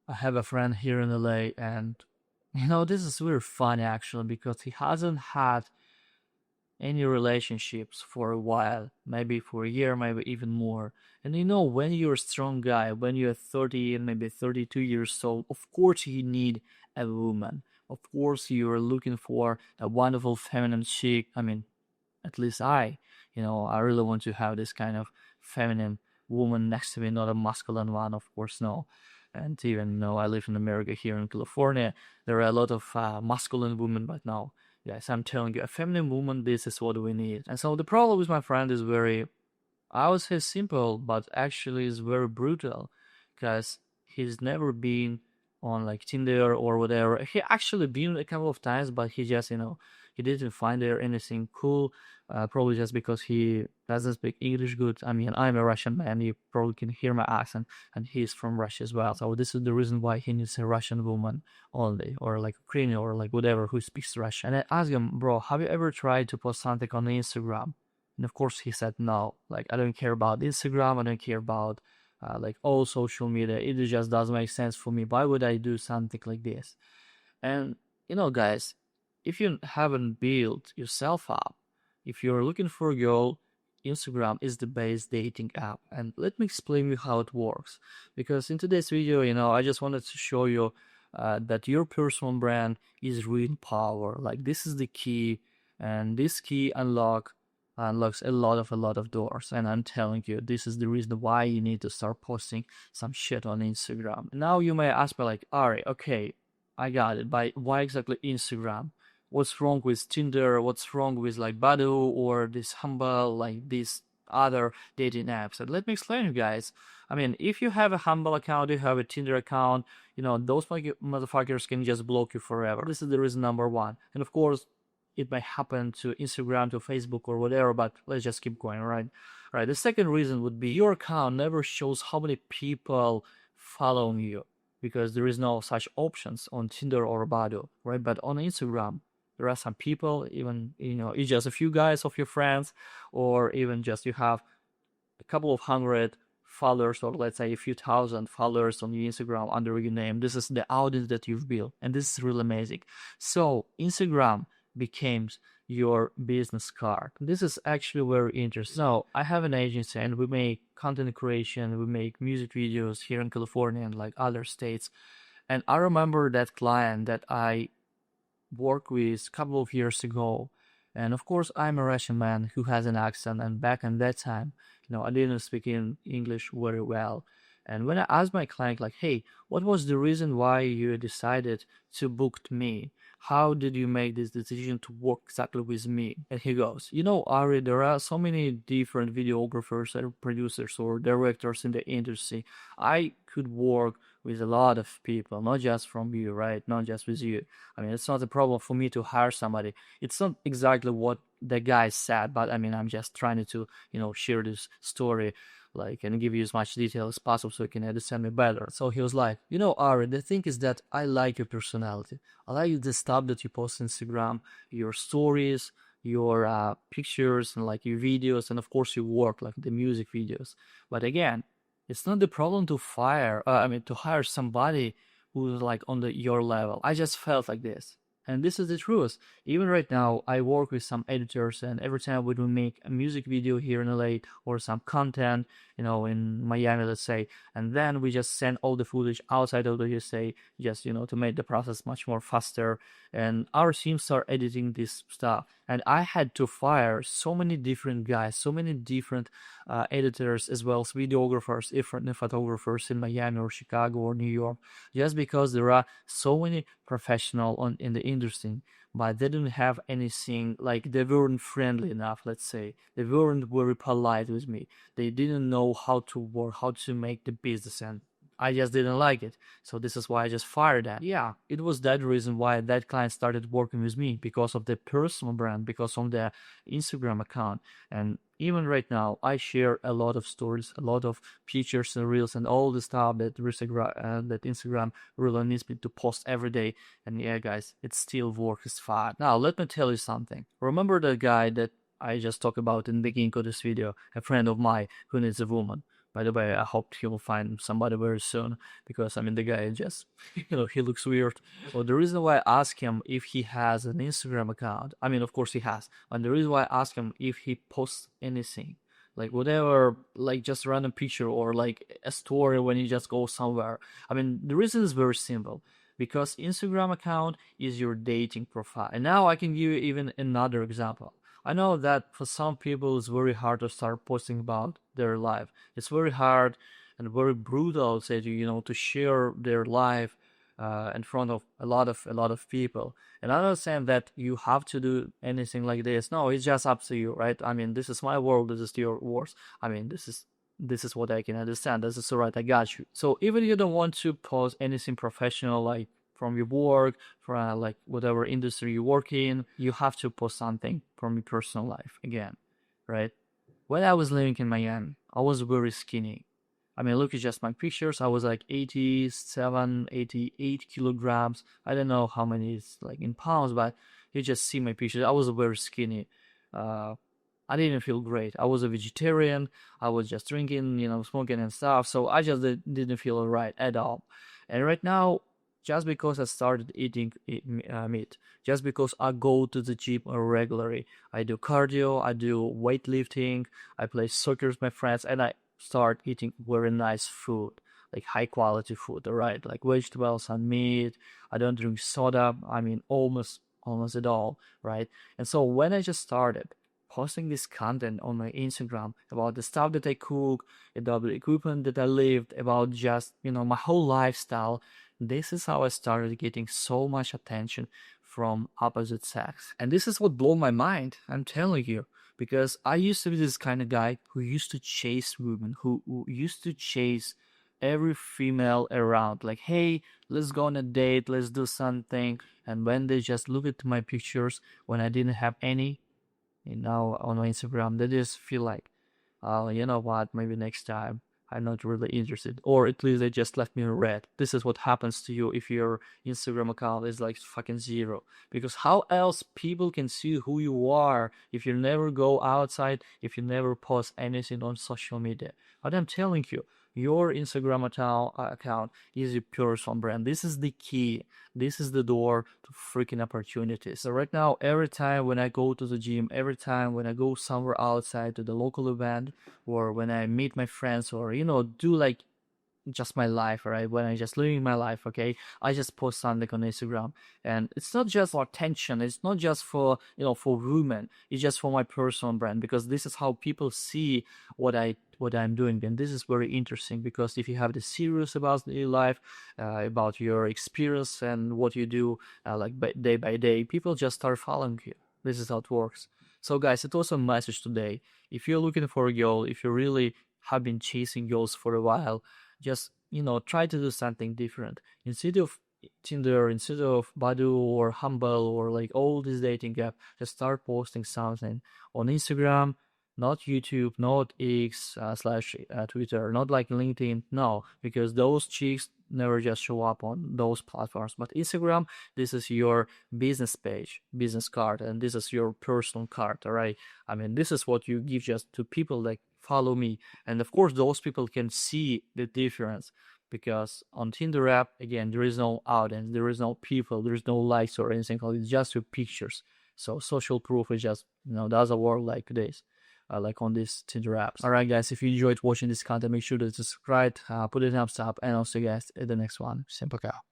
I have a friend here in LA, and this is very funny actually because he hasn't had any relationships for a while, maybe for a year, maybe even more. And when you're a strong guy, when you're 30 and maybe 32 years old, of course you need a woman. Of course you're looking for a wonderful feminine chick. I mean, at least I really want to have this kind of feminine woman next to me, not a masculine one, of course, no. And even though I live in America here in California, there are a lot of masculine women, but no, yes, I'm telling you, a feminine woman, this is what we need. And so the problem with my friend is very, I would say simple, but actually is very brutal, because he's never been on like Tinder or whatever. He actually been a couple of times, but he just, he didn't find there anything cool. Probably just because he doesn't speak English good. I mean, I'm a Russian man. You probably can hear my accent, and he's from Russia as well. So this is the reason why he needs a Russian woman only, or like Ukrainian, or like whatever who speaks Russian. And I asked him, bro, have you ever tried to post something on Instagram? And of course, he said no. Like, I don't care about Instagram. I don't care about like all social media. It just doesn't make sense for me. Why would I do something like this? And guys, if you haven't built yourself up, if you're looking for a girl, Instagram is the best dating app. And let me explain you how it works. Because in today's video, I just wanted to show you that your personal brand is real power. Like, this is the key, and this key unlocks a lot of doors. And I'm telling you, this is the reason why you need to start posting some shit on Instagram. Now you may ask me like, Ari, okay, I got it, but why exactly Instagram? What's wrong with Tinder? What's wrong with like Badoo or this Humble, like these other dating apps? And let me explain you guys. I mean, if you have a Humble account, you have a Tinder account, those motherfuckers can just block you forever. This is the reason number one. And of course, it might happen to Instagram, to Facebook, or whatever, but let's just keep going, right? Right. The second reason would be your account never shows how many people following you, because there is no such options on Tinder or Badoo, right? But on Instagram, there are some people, even, it's just a few guys of your friends, or even just you have a couple of hundred followers, or let's say a few thousand followers on your Instagram under your name. This is the audience that you've built, and this is really amazing. So Instagram becomes your business card. This is actually very interesting. So I have an agency, and we make content creation, we make music videos here in California and like other states. And I remember that client that I worked with a couple of years ago. And of course, I'm a Russian man who has an accent. And back in that time, I didn't speak in English very well. And when I asked my client, like, hey, what was the reason why you decided to book me? How did you make this decision to work exactly with me? And he goes, Ari, there are so many different videographers or producers or directors in the industry. I could work with a lot of people, not just from you, right? Not just with you. I mean, it's not a problem for me to hire somebody. It's not exactly what the guy said, but I mean, I'm just trying to, share this story, like, and give you as much detail as possible so you can understand me better. So he was like, Ari, the thing is that I like your personality. I like the stuff that you post on Instagram, your stories, your pictures, and like your videos, and of course your work, like the music videos. But again, it's not the problem to to hire somebody who's like on your level. I just felt like this. And this is the truth. Even right now, I work with some editors, and every time we do make a music video here in LA or some content, in Miami, let's say, and then we just send all the footage outside of the USA, just, to make the process much more faster. And our teams start editing this stuff. And I had to fire so many different guys, so many different editors, as well as videographers, different photographers in Miami or Chicago or New York, just because there are so many professional in the industry, but they didn't have anything, like they weren't friendly enough, let's say. They weren't very polite with me. They didn't know how to work, how to make the business, and I just didn't like it. So this is why I just fired that. Yeah, it was that reason why that client started working with me, because of the personal brand, because of the Instagram account. And even right now, I share a lot of stories, a lot of pictures and reels, and all the stuff that Instagram really needs me to post every day. And yeah, guys, it still works fine. Now, let me tell you something. Remember the guy that I just talked about in the beginning of this video, a friend of mine who needs a woman? By the way, I hope he will find somebody very soon because I mean the guy just he looks weird. Well, the reason why I ask him if he has an Instagram account, I mean of course he has, and the reason why I ask him if he posts anything, like whatever, like just random picture or like a story when he just goes somewhere. I mean the reason is very simple because Instagram account is your dating profile. And now I can give you even another example. I know that for some people it's very hard to start posting about their life. It's very hard and very brutal, say to share their life in front of a lot of people. And I'm not saying that you have to do anything like this. No, it's just up to you, right? I mean, this is my world. This is your words. I mean, this is what I can understand. This is all right. I got you. So even if you don't want to post anything professional, like from your work, from like whatever industry you work in, you have to post something from your personal life again, right? When I was living in Miami, I was very skinny. I mean, look at just my pictures. I was like 87, 88 kilograms. I don't know how many it's like in pounds, but you just see my pictures. I was very skinny. Uh, I didn't feel great. I was a vegetarian. I was just drinking, smoking and stuff. So I just didn't feel right at all. And right now, just because I started eating meat, just because I go to the gym regularly, I do cardio, I do weightlifting, I play soccer with my friends, and I start eating very nice food, like high quality food, all right, like vegetables and meat. I don't drink soda. I mean, almost at all, right? And so when I just started posting this content on my Instagram about the stuff that I cook, about the equipment that I lived, about just, my whole lifestyle, this is how I started getting so much attention from opposite sex. And this is what blew my mind, I'm telling you, because I used to be this kind of guy who used to chase women, who used to chase every female around, like, hey, let's go on a date, let's do something. And when they just look at my pictures when I didn't have any, on my Instagram, they just feel like, oh, you know what, maybe next time I'm not really interested. Or at least they just left me in red. This is what happens to you if your Instagram account is like fucking zero. Because how else people can see who you are if you never go outside, if you never post anything on social media? But I'm telling you, your Instagram account is your personal brand. This is the key. This is the door to freaking opportunities. So right now, every time when I go to the gym, every time when I go somewhere outside to the local event, or when I meet my friends, or do like just my life, right? When I just living my life, okay, I just post something on Instagram, and it's not just for attention. It's not just for for women. It's just for my personal brand, because this is how people see what I'm doing. And this is very interesting, because if you have the serious about your life, about your experience and what you do, like day by day, people just start following you. This is how it works. So guys, it was a message today. If you're looking for a girl, if you really have been chasing girls for a while, just try to do something different. Instead of Tinder, instead of Badu or Humble or like all these dating apps, just start posting something on Instagram, not YouTube, not X slash Twitter, not like LinkedIn. No, because those chicks never just show up on those platforms. But Instagram, this is your business page, business card, and this is your personal card. All right. I mean, this is what you give just to people like follow me, and of course those people can see the difference, because on Tinder app, again, there is no audience, there is no people, there is no likes or anything. It's just your pictures. So social proof is just doesn't work like this, like on these Tinder apps. All right, guys, if you enjoyed watching this content, make sure to subscribe, put a thumbs up, and I'll see you guys in the next one. Всем пока.